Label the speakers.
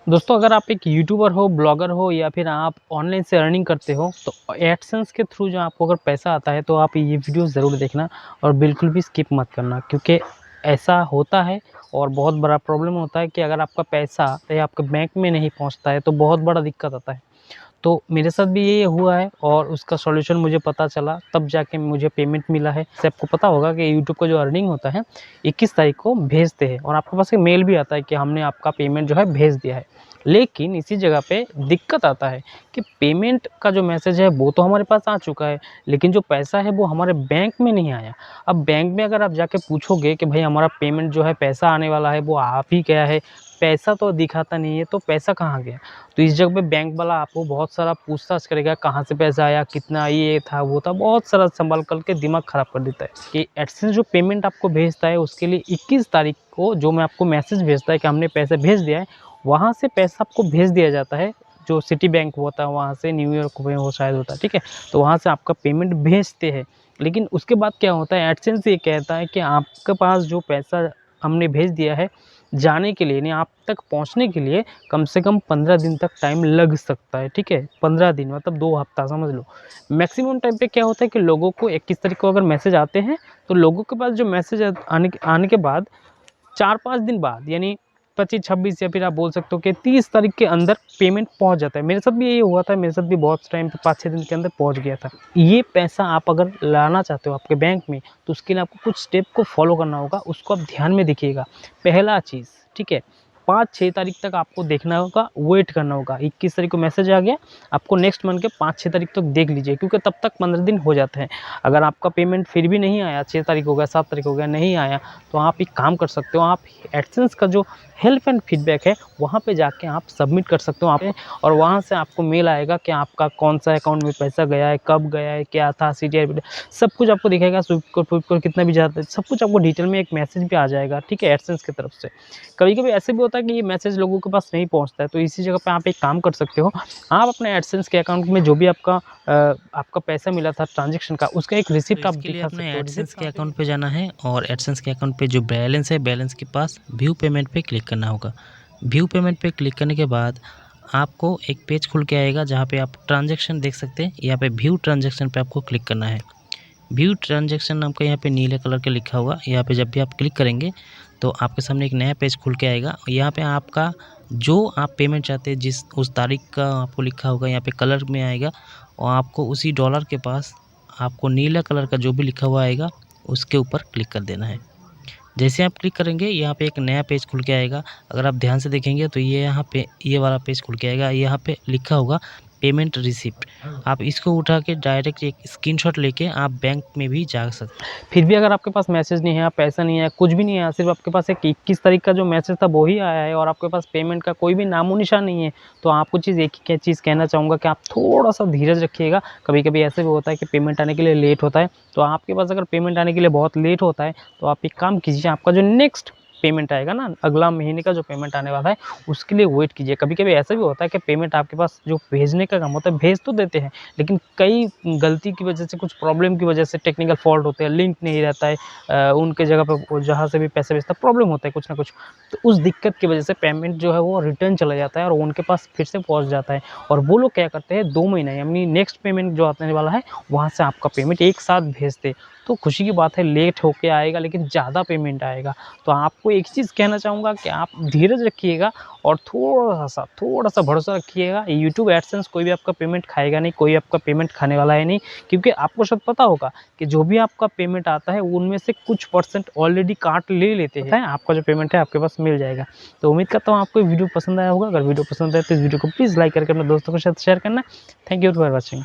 Speaker 1: दोस्तों, अगर आप एक यूट्यूबर हो, ब्लॉगर हो या फिर आप ऑनलाइन से अर्निंग करते हो, तो एडसेंस के थ्रू जो आपको अगर पैसा आता है तो आप ये वीडियो ज़रूर देखना और बिल्कुल भी स्किप मत करना, क्योंकि ऐसा होता है और बहुत बड़ा प्रॉब्लम होता है कि अगर आपका पैसा या आपके बैंक में नहीं पहुंचता है तो बहुत बड़ा दिक्कत आता है। तो मेरे साथ भी ये हुआ है और उसका सॉल्यूशन मुझे पता चला, तब जाके मुझे पेमेंट मिला है। जैसे आपको पता होगा कि यूट्यूब का जो अर्निंग होता है 21 तारीख को भेजते हैं और आपके पास एक मेल भी आता है कि हमने आपका पेमेंट जो है भेज दिया है। लेकिन इसी जगह पे दिक्कत आता है कि पेमेंट का जो मैसेज है वो तो हमारे पास आ चुका है, लेकिन जो पैसा है वो हमारे बैंक में नहीं आया। अब बैंक में अगर आप जाके पूछोगे कि भाई हमारा पेमेंट जो है पैसा आने वाला है वो आ भी गया है, पैसा तो दिखाता नहीं है, तो पैसा कहाँ गया? तो इस जगह पे बैंक वाला आपको बहुत सारा पूछताछ करेगा, कहाँ से पैसा आया, कितना, ये था वो था, बहुत सारा संभाल करके दिमाग ख़राब कर देता है। कि एडसेंस जो पेमेंट आपको भेजता है उसके लिए 21 तारीख को जो मैं आपको मैसेज भेजता है कि हमने पैसे भेज दिया है, वहाँ से पैसा आपको भेज दिया जाता है। जो सिटी बैंक होता है वहाँ से, न्यूयॉर्क में वो शायद होता है, ठीक है? तो वहाँ से आपका पेमेंट भेजते हैं। लेकिन उसके बाद क्या होता है, एडसेंस ये कहता है कि आपके पास जो पैसा हमने भेज दिया है, जाने के लिए, यानी आप तक पहुंचने के लिए कम से कम 15 दिन तक टाइम लग सकता है, ठीक है? 15 दिन मतलब 2 हफ्ता समझ लो। मैक्सिमम टाइम पे क्या होता है कि लोगों को 21 तारीख को अगर मैसेज आते हैं, तो लोगों के पास जो मैसेज आने के बाद 4-5 दिन बाद, यानी 25-26 या फिर आप बोल सकते हो कि 30 तारीख के अंदर पेमेंट पहुंच जाता है। मेरे साथ भी यही हुआ था, मेरे साथ भी बहुत टाइम पे 5-6 दिन के अंदर पहुंच गया था। ये पैसा आप अगर लाना चाहते हो आपके बैंक में, तो उसके लिए आपको कुछ स्टेप को फॉलो करना होगा, उसको आप ध्यान में देखिएगा। पहला चीज़, ठीक है, 5-6 तारीख तक आपको देखना होगा, वेट करना होगा। 21 तारीख को मैसेज आ गया, आपको नेक्स्ट मंथ के 5-6 तारीख तक देख लीजिए, क्योंकि तब तक 15 दिन हो जाते हैं। अगर आपका पेमेंट फिर भी नहीं आया, 6 तारीख हो गया, 7 तारीख हो गया, नहीं आया, तो आप एक काम कर सकते हो, आप एडसेंस का जो हेल्प एंड फीडबैक है वहाँ पे जाके आप सबमिट कर सकते हो आप, और वहाँ से आपको मेल आएगा कि आपका कौन सा अकाउंट में पैसा गया है, कब गया है, क्या था, सीटीआर सब कुछ आपको दिखेगा। स्विफ्ट कोड फुइफ्ट कोड कितना भी जाता है, सब कुछ आपको डिटेल में एक मैसेज भी आ जाएगा, ठीक है, एडसेंस की तरफ से। कभी कभी ऐसे भी होता है कि ये मैसेज लोगों के पास नहीं पहुँचता है, तो इसी जगह पे आप एक काम कर सकते हो, आप अपने एडसेंस के अकाउंट में जो भी आपका पैसा मिला था ट्रांजेक्शन का, उसका एक
Speaker 2: तो
Speaker 1: रिसिप्ट आप
Speaker 2: इसके लिए
Speaker 1: दिखा
Speaker 2: अपने
Speaker 1: सकते हो।
Speaker 2: एडसेंस के अकाउंट पे जाना है और एडसेंस के अकाउंट पे जो बैलेंस है, बैलेंस के पास व्यू पेमेंट पे क्लिक करना होगा। व्यू पेमेंट पे क्लिक करने के बाद आपको एक पेज खुल के आएगा जहाँ पे आप ट्रांजैक्शन देख सकते हैं। यहाँ पे व्यू ट्रांजैक्शन पे आपको क्लिक करना है। व्यू ट्रांजैक्शन नाम का यहाँ पे नीले कलर के लिखा हुआ, यहाँ पे जब भी आप क्लिक करेंगे तो आपके सामने एक नया पेज खुल के आएगा। यहाँ पे आपका जो आप पेमेंट चाहते हैं, जिस उस तारीख का आपको लिखा होगा, यहाँ पे कलर में आएगा और आपको उसी डॉलर के पास आपको नीला कलर का जो भी लिखा हुआ आएगा उसके ऊपर क्लिक कर देना है। जैसे आप क्लिक करेंगे यहाँ पे एक नया पेज खुल के आएगा। अगर आप ध्यान से देखेंगे तो ये यहाँ पे ये वाला पेज खुल के आएगा। यहाँ पे लिखा होगा पेमेंट रिसिप्ट। आप इसको उठा के डायरेक्ट एक स्क्रीनशॉट लेके आप बैंक में भी जा सकते हैं।
Speaker 1: फिर भी अगर आपके पास मैसेज नहीं है, पैसा नहीं है, कुछ भी नहीं है, सिर्फ आपके पास एक 21 तारीख का जो मैसेज था वो ही आया है और आपके पास पेमेंट का कोई भी नामो निशान नहीं है, तो आपको एक ही चीज़ कहना चाहूँगा कि आप थोड़ा सा धीरज रखिएगा। कभी कभी ऐसे भी होता है कि पेमेंट आने के लिए लेट होता है, तो आपके पास अगर पेमेंट आने के लिए बहुत लेट होता है, तो आप एक काम कीजिए, आपका जो नेक्स्ट पेमेंट आएगा ना, अगला महीने का जो पेमेंट आने वाला है, उसके लिए वेट कीजिए। कभी कभी ऐसा भी होता है कि पेमेंट आपके पास जो भेजने का काम होता है, भेज तो देते हैं, लेकिन कई गलती की वजह से, कुछ प्रॉब्लम की वजह से, टेक्निकल फॉल्ट होते हैं, लिंक नहीं रहता है, उनके जगह पे जहाँ से भी पैसे भेजता है प्रॉब्लम होता है कुछ ना कुछ, तो उस दिक्कत की वजह से पेमेंट जो है वो रिटर्न चला जाता है और उनके पास फिर से पहुँच जाता है। और वो लोग क्या करते हैं, 2 महीना यानी नेक्स्ट पेमेंट जो आने वाला है वहाँ से आपका पेमेंट एक साथ भेजते। तो खुशी की बात है, लेट होके आएगा लेकिन ज़्यादा पेमेंट आएगा। तो आपको एक चीज़ कहना चाहूँगा कि आप धीरज रखिएगा और थोड़ा-सा भरोसा रखिएगा। यूट्यूब एडसेंस कोई भी आपका पेमेंट खाएगा नहीं, कोई आपका पेमेंट खाने वाला है नहीं, क्योंकि आपको शायद पता होगा कि जो भी आपका पेमेंट आता है उनमें से कुछ परसेंट ऑलरेडी काट ले लेते हैं। आपका जो पेमेंट है आपके पास मिल जाएगा। तो उम्मीद करता हूँ आपको ये वीडियो पसंद आया होगा। अगर वीडियो पसंद आए तो इस वीडियो को प्लीज़ लाइक करके अपने दोस्तों के साथ शेयर करना। Thank you for watching.